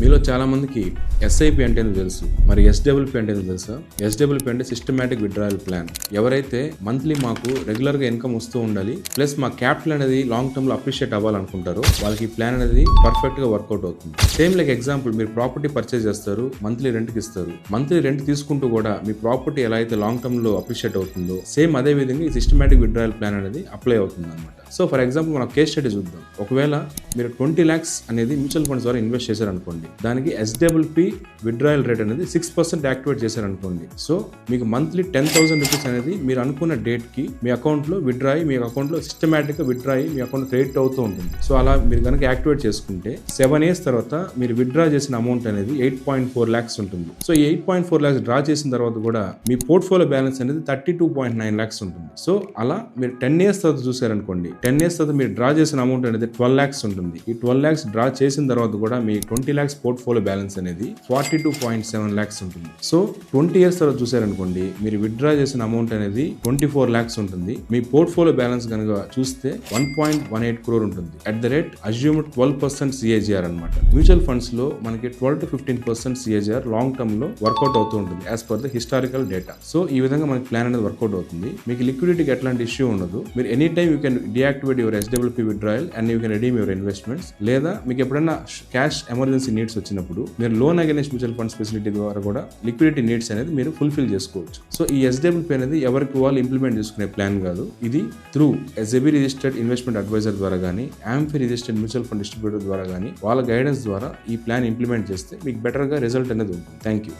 మీలో చాలా మందికి ఎస్ఐపి అంటే తెలుసు, మరి ఎస్డబ్ల్యూపీ అంటే తెలుసా? ఎస్డబ్ల్యూపీ అంటే సిస్టమాటిక్ విత్డ్రాయల్ ప్లాన్. ఎవరైతే మంత్లీ మాకు రెగ్యులర్ గా ఇన్కమ్ వస్తూ ఉండాలి, ప్లస్ మా క్యాపిటల్ అనేది లాంగ్ టర్మ్ లో అప్రిషియేట్ అవ్వాలనుకుంటారో వాళ్ళకి ఈ ప్లాన్ అనేది పర్ఫెక్ట్ గా వర్కౌట్ అవుతుంది. సేమ్ లైక్ ఎగ్జాంపుల్, మీరు ప్రాపర్టీ పర్చేజ్ చేస్తారు, మంత్లీ రెంట్ కి ఇస్తారు. మంత్లీ రెంట్ తీసుకుంటూ కూడా మీ ప్రాపర్టీ ఎలా అయితే లాంగ్ టర్మ్ లో అప్రిషియేట్ అవుతుందో, సేమ్ అదే విధంగా ఈ సిస్టమాటిక్ విత్డ్రాయల్ ప్లాన్ అనేది అప్లై అవుతుంది అనమాట. సో ఫర్ ఎగ్జాంపుల్ మనం కేస్ స్టడీ చూద్దాం. ఒకవేళ మీరు 20 lakhs అనేది మ్యూచువల్ ఫండ్స్ ద్వారా ఇన్వెస్ట్ చేశారనుకోండి, దానికి ఎస్డబ్ల్యూపీ విత్డ్రాయల్ రేట్ అనేది 6% యాక్టివేట్ చేశారనుకోండి. సో మీకు మంత్లీ 10,000 రూపీస్ అనేది మీరు అనుకున్న డేట్ కి మీ అకౌంట్ లో విత్డ్రా అయ్యి, మీ అకౌంట్ లో సిస్టమాటిక్ గా విత్డ్రా అయ్యి మీ అకౌంట్ క్రెడిట్ అవుతూ ఉంటుంది. సో అలా మీరు కనుక యాక్టివేట్ చేసుకుంటే 7 years తర్వాత మీరు విత్డ్రా చేసిన అమౌంట్ అనేది 8.4 lakhs ఉంటుంది. సో ఈ 8.4 lakhs డ్రా చేసిన తర్వాత కూడా మీ పోర్ట్ఫోలియో బ్యాలెన్స్ అనేది 32.9 lakhs ఉంటుంది. సో అలా మీరు 10 years తర్వాత చూసారనుకోండి, 10 years తర్వాత మీరు డ్రా చేసిన అమౌంట్ అనేది 12 lakhs ఉంటుంది. ఈ 12 lakhs డ్రా చేసిన తర్వాత కూడా మీ 20 lakhs పోర్ట్ఫోలియో బ్యాలెన్స్ అనేది 42.7 lakhs ఉంటుంది. సో 20 years తర్వాత చూసారనుకోండి, మీరు విత్డ్రా చేసిన అమౌంట్ అనేది 24 lakhs ఉంటుంది. మీ పోర్ట్ఫోలియో బ్యాలెన్స్ కనుక చూస్తే 1.18 crore ఉంటుంది. At the rate assumed 12% CAGR అనమాట. మ్యూచువల్ ఫండ్స్ లో మనకి 12 to 15% CAGR లాంగ్ టర్మ్ లో వర్కౌట్ అవుతూ ఉంటుంది as per the historical data. So ఈ విధంగా మనకి ప్లాన్ అనేది వర్కౌట్ అవుతుంది. మీకు లిక్విడిటీకి ఎట్లాంటి ఇష్యూ ఉండదు. మీరు any time you can deactivate your SWP withdrawal and you can redeem your investments. లేదా మీకు ఎప్పుడైనా క్యాష్ ఎమర్జెన్సీ నీడ్స్ వచ్చినప్పుడు మీరు loan against mutual funds facility ద్వారా కూడా లిక్విడిటీ నీడ్స్ అనేది మీరు ఫుల్ఫిల్ చేసుకోవచ్చు. సో ఈ ఎస్డబ్ల్యూపీ అనేది ఎవరికి వాళ్ళు ఇంప్లిమెంట్ చేసుకునే ప్లాన్ కాదు. ఇది through SEBI registered investment adviser ద్వారా కానీ, AMFI registered mutual fund distributor ద్వారా కానీ వాళ్ళ గైడెన్స్ ద్వారా ఈ ప్లాన్ ఇంప్లిమెంట్ చేస్తే మీకు బెటర్ గా రిజల్ట్ అనేది ఉంటుంది. Thank you.